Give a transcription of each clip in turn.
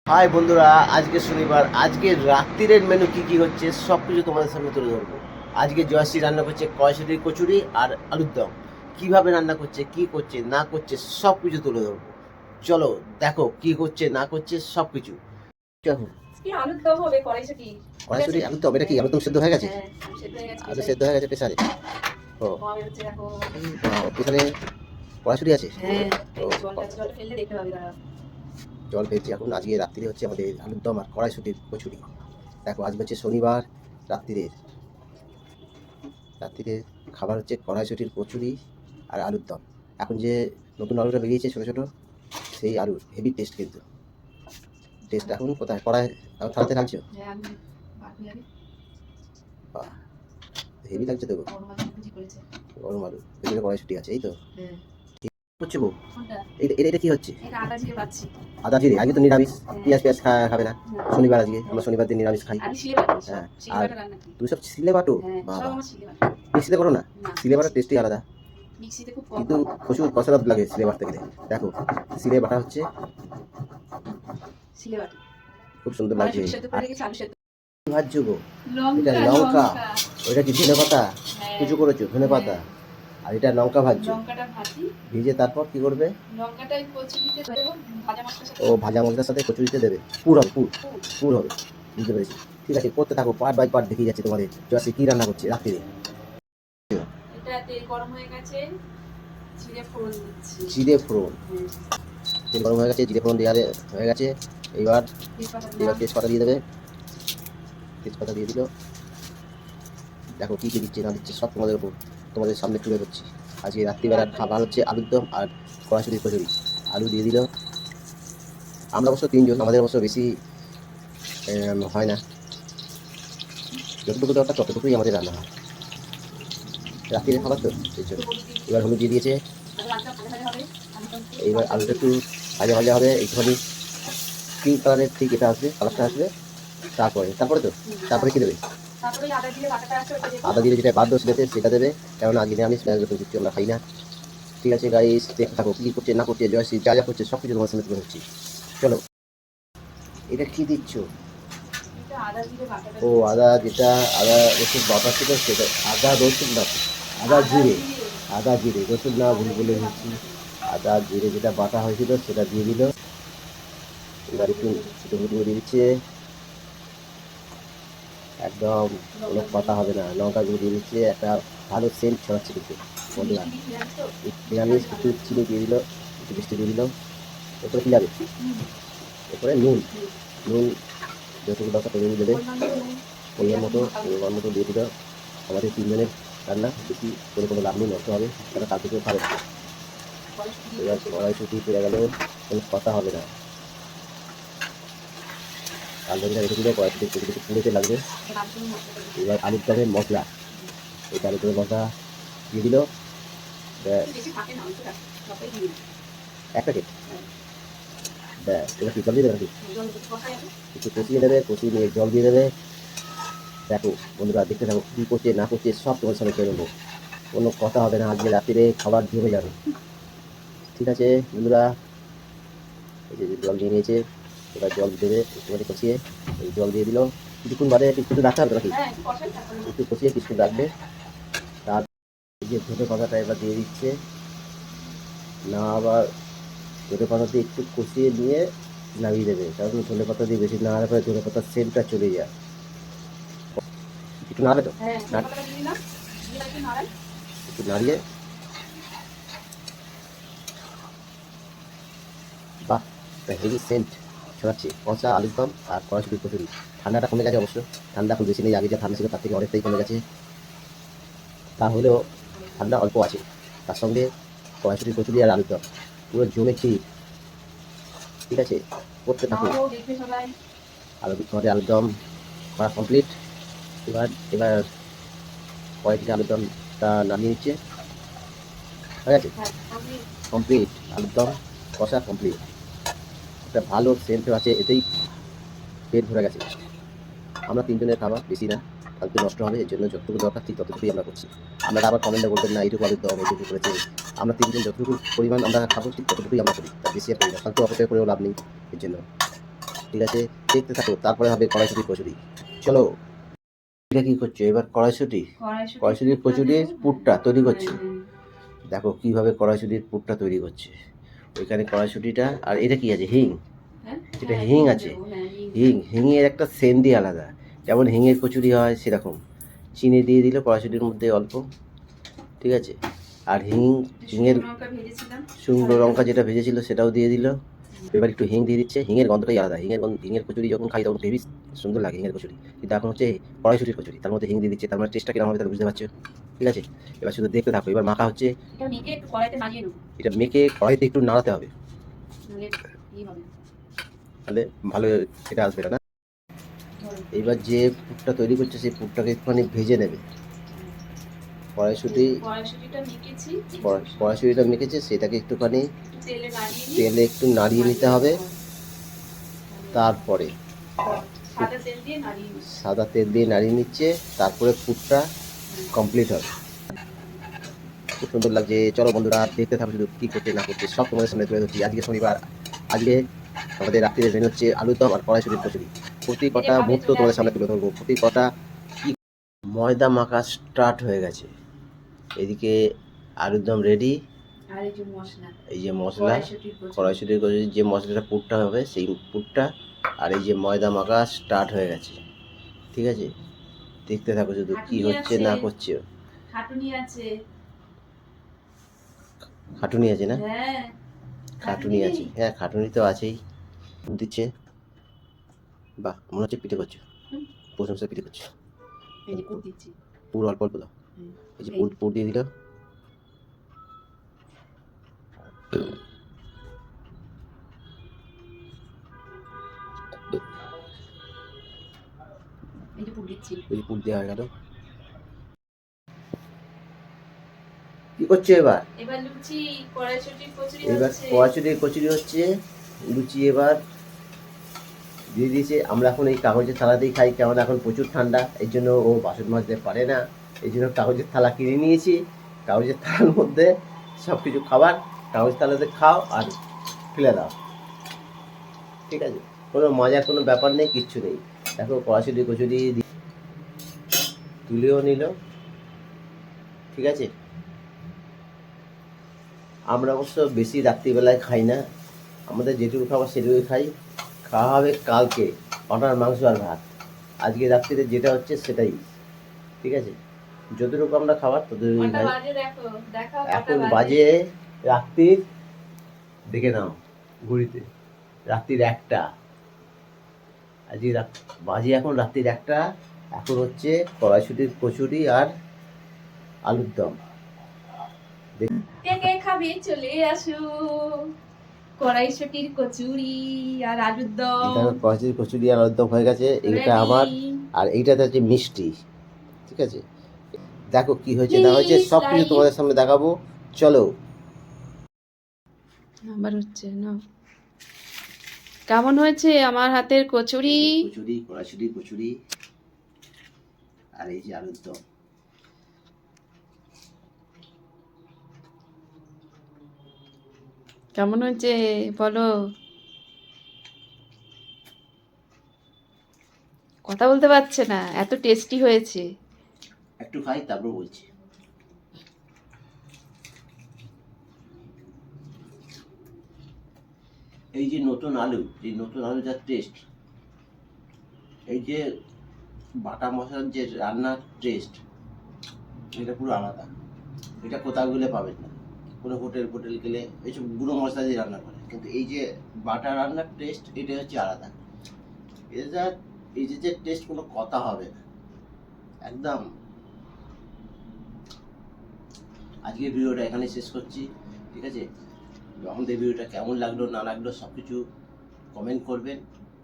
High বন্ধুরা, আজকে শনিবার। আজকে রাত্রিরের মেনু কি কি হচ্ছে সব কিছু তোমাদের সামনে তুলে ধরবো। আজকে জয়শ্রী রান্না করছে কড়াইশুঁটির কচুরি আর আলুর দম। কীভাবে রান্না করছে, কি করছে না করছে সব কিছু তুলে ধরবো। চলো দেখো কি করছে না করছে সব কিছু। দেখো কি আলুর দম হবে কড়াইশুঁটি। কড়াইশুঁটি আলুর দম, এটা কি আলুর দম সেদ্ধ হয়ে গেছে? হ্যাঁ, আলু সেদ্ধ হয়ে গেছে আলু প্রেসারে। সেদ্ধ হয়ে গেছে প্রেসারে। ও ধোঁয়া বেরোচ্ছে দেখো। এখানে কড়াইশুঁটি আছে। হ্যাঁ, ও এই জলটা আছে, জলটা ফেললে দেখতে পাবি দাঁড়া। জল পেয়েছি এখন। আজকে রাত্রিরে হচ্ছে আমাদের আলুর দম আর কড়াইশুঁটির কচুরি। দেখো আজকে হচ্ছে শনিবার। রাত্রিরের রাত্রিরে খাবার হচ্ছে কড়াইশুঁটির কচুরি আর আলুর দম। এখন যে নতুন আলুটা বেরিয়েছে ছোটো ছোটো, সেই আলুর হেভি টেস্ট কিন্তু। টেস্ট এখন কোথায় কড়াই থালাতে ঢালছো? হ্যাঁ, আমি বাকি আগে বাহ, হেভি লাগছে তো। গরম আলু কুচি করেছে। গরম আলু, ভেতরে কড়াইশুঁটি আছে, এই তো হ্যাঁ, হচ্ছে গো। কোনটা? এটা এটা এটা কি হচ্ছে? এটা আদা জিরে পাচ্ছি। আদা জিরে। আজকে তো নিরামিষ, পেঁয়াজ পেঁয়াজ খাবে না। না, শনিবার আজকে, আমরা শনিবার দিন নিরামিষ খাই। আমি শিলে বাটি সব। হ্যাঁ, শিলে আর বাটা রান্না করি। তুমি সব সিলে বাটো? হ্যাঁ, সব বাবা, আমার শিলে বাটা। মিক্সিতে করো না? না, সিলে বাটার টেস্টই আলাদা, মিক্সিতে খুব কম কিন্তু বাটা। প্রচুর কসরত লাগে সিলে বাটতে গেলে। দেখো সিলে বাটা হচ্ছে, শিলে বাটি। খুব সুন্দর লাগছে। কড়াইশুঁটি সেদ্ধ করে আর রেখেছি, আলু সেদ্ধ। ভাজছো গো? এটা লঙ্কা লঙ্কা, লঙ্কা। ওইটা কি ধনে পাতা হ্যাঁ, কুচো করেছো? ধনে পাতা। আর এটা লঙ্কা ভাজছো, লঙ্কাটা ভাজি। ভেজে তারপর কি করবে? লঙ্কাটা এই কচুরিতে দেবো, ভাজা মশলার সাথে ও দেবো। ভাজা মশলার সাথে কচুরিতে দেবে। পুর হবে, পুর পুর। পুর হবে। বুঝতে পেরেছি। ঠিক আছে, করতে থাকো, পার্ট বাই পার্ট দেখিয়ে যাচ্ছে তোমাদের জয়শ্রী কি রান্না করছে রাত্রিরে। এটা তেল গরম হয়ে গেছে, জিরে ফোড়ন দিচ্ছি। জিরে ফোড়ন, হুম, তেল গরম হয়ে গেছে, জিরে ফোড়ন দেওয়া হয়ে গেছে। এবার তেজপাতা এবার দিলাম। তেজপাতা দিয়ে দেবে। তেজপাতা দিয়ে দিল। দেখো কি কি দিচ্ছে না দিচ্ছে সব তোমাদের উপর, তোমাদের সামনে তুলে ধরছি। আজকে রাত্রিবেলার খাবার হচ্ছে আলুর দম আর কড়াইশুঁটির কচুরি। আলু দিয়ে দিল। আমরা অবশ্য তিনজন, আমাদের অবশ্য বেশি হয় না। যতটুকু দরকার ততটুকুই আমাদের রান্না হয় রাত্রিরে খাবার তো, সেই জন্য। এবার হলুদ দিয়ে দিয়েছে। এইবার আলুটা একটু ভাজা ভাজা হবে, একটুখানি পিঙ্ক কালারের ঠিক এটা আসবে, কালারটা আসবে। তারপরে তারপরে তো তারপরে কি দেবে? তারপরে আদা জিরে বাটাটা আছে ওটা দেবো। আদা দিয়ে যেটা বাদ সিলেতে সেটা দেবে, কারণ আজকে নিরামিষ, কিছু আমরা খাই না। ঠিক আছে গাইস, দেখতে থাকো কি করছে না করছে জয়শ্রী, যা যা করছে সব কিছু তোমার সামনে তুলে ধরছি। চলো, এটা কি দিচ্ছ? এটা আদা জিরে বাটাটা ও দিচ্ছি। আদা, যেটা আদা রসুন বাটা ছিল সেটা। আদা রসুন বাটা, আদা জিরে, আদা জিরে রসুন না, ভুল বলে দিচ্ছি। আদা জিরে যেটা বাটা হয়েছিল সেটা দিয়ে দিল। এবার একটু হলুদ দিয়ে দিচ্ছে। একদম কোনো কথা হবে না, লঙ্কা গুঁড়ো দিয়ে দিচ্ছে, একটা ভালো সেন্ট ছড়াচ্ছে কিন্তু বন্ধুরা। নিরামিষ একটু চিনি দিয়ে দিল, একটু মিষ্টি দিয়ে দিল। এরপরে কী যাবে? এরপরে নুন, নুন যতটুকু দরকার ততটুকু দেবে। পরিমাণ মতো দিয়ে দিল। আমাদের তিনজনের রান্না, বেশি করে কোনো লাভ নেই, নষ্ট হবে, তারা কাল থেকেও খাবে। এবার কড়াইশুঁটি পেরে গেল, কোনো কথা হবে না। আলুটা রেখে দিলে কড়াইশুঁটি একটু পুড়েতে লাগবে। এবার আলুর দমের মশলা, এই আলুর দমের মশলা দিয়ে দিল। এক প্যাকেট। ব্যাস, এবার কি জল দিয়ে দেবে নাকি? একটু কষিয়ে দেবে, কষিয়ে নিয়ে জল দিয়ে দেবে। দেখো বন্ধুরা, দেখতে থাকো কী করছে না করছে সব তোমার সামনে ছেড়ে নেবো। কোনো কথা হবে না, আজকে রাত্রিরে খাবার জমে যাবে। ঠিক আছে বন্ধুরা, এই যে জল দিয়ে নিয়েছে, এবার জল দেবে একটুখানি কষিয়ে। এই জল দিয়ে দিল। কিছুক্ষণ বাদে একটু রাখতে হবে নাকি? একটু কষিয়ে কিছুক্ষণ রাখবে। তার এই যে ধনে পাতাটা এবার দিয়ে দিচ্ছে না, আবার ধনে পাতা দিয়ে একটু কষিয়ে নিয়ে নামিয়ে দেবে, কারণ ধনে পাতা দিয়ে বেশি নাড়ার পরে ধনে পাতার সেন্টটা চলে যায়। একটু নাড়বে তো, একটু নাড়িয়ে। বাহ, হেভি সেন্ট ছড়াচ্ছে কষা আলুর দম আর কড়াইশুঁটির কচুরি। ঠান্ডাটা কমে গেছে অবশ্য, ঠান্ডা এখন বেশি নেই, আগে যা ঠান্ডা ছিল তার থেকে অনেকটাই কমে গেছে। তাহলেও ঠান্ডা অল্প আছে। তার সঙ্গে কড়াইশুঁটির কচুরি আর আলুর দম পুরো জমে ক্ষীর। ঠিক আছে, করতে থাকুন। আলুর দম করা কমপ্লিট। এবার এবার কড়াই আলুর দমটা নামিয়ে নিচ্ছে। হয়ে গেছে, কমপ্লিট আলুর দম কষা কমপ্লিট। একটা ভালো সেন্ট আছে, এতেই পেট ভরে গেছে। আমরা তিনজনের খাবার, বেশি না, ফালতু নষ্ট হবে, এর জন্য যতটুকু দরকার ঠিক ততটুকুই আমরা করছি। আপনারা আবার কমেন্টে বলবেন না এইটুকু আলুর দম এইটুকু করেছে। আমরা তিনজন যতটুকু পরিমাণ আমরা খাবো ঠিক ততটুকুই আমরা করি, তার বেশি আর করি না, ফালতু অপচয় করেও লাভ নেই এর জন্য। ঠিক আছে, দেখতে থাকো, তারপরে হবে কড়াইশুঁটি কচুরি। চলো, এটা কি করছো এবার? কড়াইশুঁটির কচুরির পুরটা তৈরি করছে। দেখো কিভাবে কড়াইশুঁটির পুরটা তৈরি করছে। ওইখানে কড়াইশুঁটিটা, আর এটা কি আছে? হিং। এটা হিং আছে। হিঙের একটা সেন্টই আলাদা। যেমন হিঙের কচুরি হয় সেরকম। চিনি দিয়ে দিল কড়াইশুঁটির মধ্যে অল্প, ঠিক আছে। আর হিঙের শুকনো লঙ্কা যেটা ভেজেছিল সেটাও দিয়ে দিল। এবার একটু হিং দিয়ে দিচ্ছে। হিঙের গন্ধটাই আলাদা। হিঙের কচুরি যখন খাই তখন হেবি সুন্দর লাগে হিঙের কচুরি। কিন্তু এখন হচ্ছে কড়াইশুঁটির কচুরি, তার মধ্যে হিং দিয়ে দিচ্ছে, তার মানে টেস্টটা কিরকম হবে তাহলে বুঝতে পারছো। ঠিক আছে, এবার শুধু দেখতে থাকো। এবার মাখা হচ্ছে। এটা মেখে কড়াইতে একটু নাড়াতে হবে, তাহলে ভালো এটা আসবে না। এবার যে পুরটা তৈরি করছে সেই পুরটাকে একটুখানি ভেজে নেবে। কড়াইশুঁটিটা মেখেছে সেটাকে একটুখানি তেলে একটু নাড়িয়ে নিতে হবে। তারপরে সাদা তেল দিয়ে নাড়িয়ে নিচ্ছে, তারপরে পুরটা কমপ্লিট হবে। খুব সুন্দর লাগছে। চলো বন্ধুরা, দেখতে থাকো শুধু কি করছে না করছে সব তোমাদের সামনে তুলে ধরছি। আজকে শনিবার, আজকে আমাদের রাত্রিরে মেনু হচ্ছে আলুর দম আর কড়াইশুঁটির কচুরি। প্রতি কটা মুহূর্ত তোমাদের সামনে তুলে ধরবো, প্রতি কটা। কি ময়দা মাখা স্টার্ট হয়ে গেছে। এদিকে আলুর দম রেডি, এই যে মশলা কড়াইশুঁটির কচুরি, যে মশলাটা পুরটা হবে সেই পুরটা, আর এই যে ময়দা মাখা স্টার্ট হয়ে গেছে। ঠিক আছে, দেখতে থাকো শুধু কি হচ্ছে না করছে। খাটুনি আছে না? খাটুনি আছে, হ্যাঁ খাটুনি তো আছেই। দিচ্ছে, বাহ, মনে হচ্ছে পিঠে করছো। প্রশংসা পিঠে করছো। পুর অল্প অল্প দাও। এই যে পুর দিয়ে দিল। এই যে পুর দেওয়া হয়ে গেল। কি করছো এবার? কড়াইশুঁটির কচুরি হচ্ছে, লুচি এবার দিয়ে দিয়েছে। আমরা এখন এই কাগজের থালাতেই খাই, কেমন এখন প্রচুর ঠান্ডা, এই জন্য ও বাসন মাজতে পারে না, এই জন্য কাগজের থালা কিনে নিয়েছি। কাগজের থালার মধ্যে সব কিছু খাবার কাগজ থালাতে খাও আর ফেলে দাও। ঠিক আছে, কোনো মজার কোনো ব্যাপার নেই, কিচ্ছু নেই। দেখো কড়াইশুঁটি কচুরি তুলেও নিল। ঠিক আছে, আমরা অবশ্য বেশি রাত্রিবেলায় খাই না, আমাদের যেটুকু খাবার সেটুকুই খাই। খাওয়া হবে কালকে পাঁঠার মাংস আর ভাত। আজকে রাত্রিতে যেটা হচ্ছে সেটাই। ঠিক আছে, যতটুকু আমরা খাবার ততটুকুই খাই। এখন বাজে রাত্রির, দেখে নাও ঘড়িতে, রাত্রির 1টা। আজকে বাজে এখন রাত্রির 1টা। এখন হচ্ছে কড়াইশুঁটির কচুরি আর আলুর দম। কে খাবে চলে আসো, কড়াইশুঁটির কচুরি আর আলুর দম। কড়াইশুঁটির কচুরি আর আলুর দম হয়ে গেছে। এইটা আমার, আর এইটাতে হচ্ছে মিষ্টি। ঠিক আছে, দেখো কি হয়েছে না হয়েছে সব কিছু তোমাদের সামনে দেখাবো। চলো। আবার হচ্ছে না, কেমন হয়েছে আমার হাতের কচুরি? কড়াইশুঁটি কচুরি আর এই যে আলুর দম। কেমন হয়েছে বলো, কথা বলতে পারছে না, এত টেস্টি হয়েছে। একটু খাই তারপর বলছি। এই যে নতুন আলু, এই নতুন আলু যার টেস্ট, এই যে বাটা মশলার যে রান্নার টেস্ট, এটা পুরো আলাদা। এটা কোথাও গেলে পাবেন না। কোনো হোটেল গেলে এইসব গুঁড়ো মশলা দিয়ে রান্না করে, কিন্তু এই যে বাটা রান্নার টেস্ট, এটা হচ্ছে আলাদা। এটা এই যে টেস্ট কোনো কথা হবে না একদম। আজকের ভিডিওটা এখানে শেষ করছি। ঠিক আছে, আমাদের ভিডিওটা কেমন লাগলো না লাগলো সব কিছু কমেন্ট করবেন।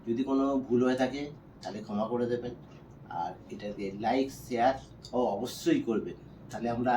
যদি কোনো ভুল হয়ে থাকে তাহলে ক্ষমা করে দেবেন, আর এটাকে লাইক শেয়ার ও অবশ্যই করবেন, তাহলে আমরা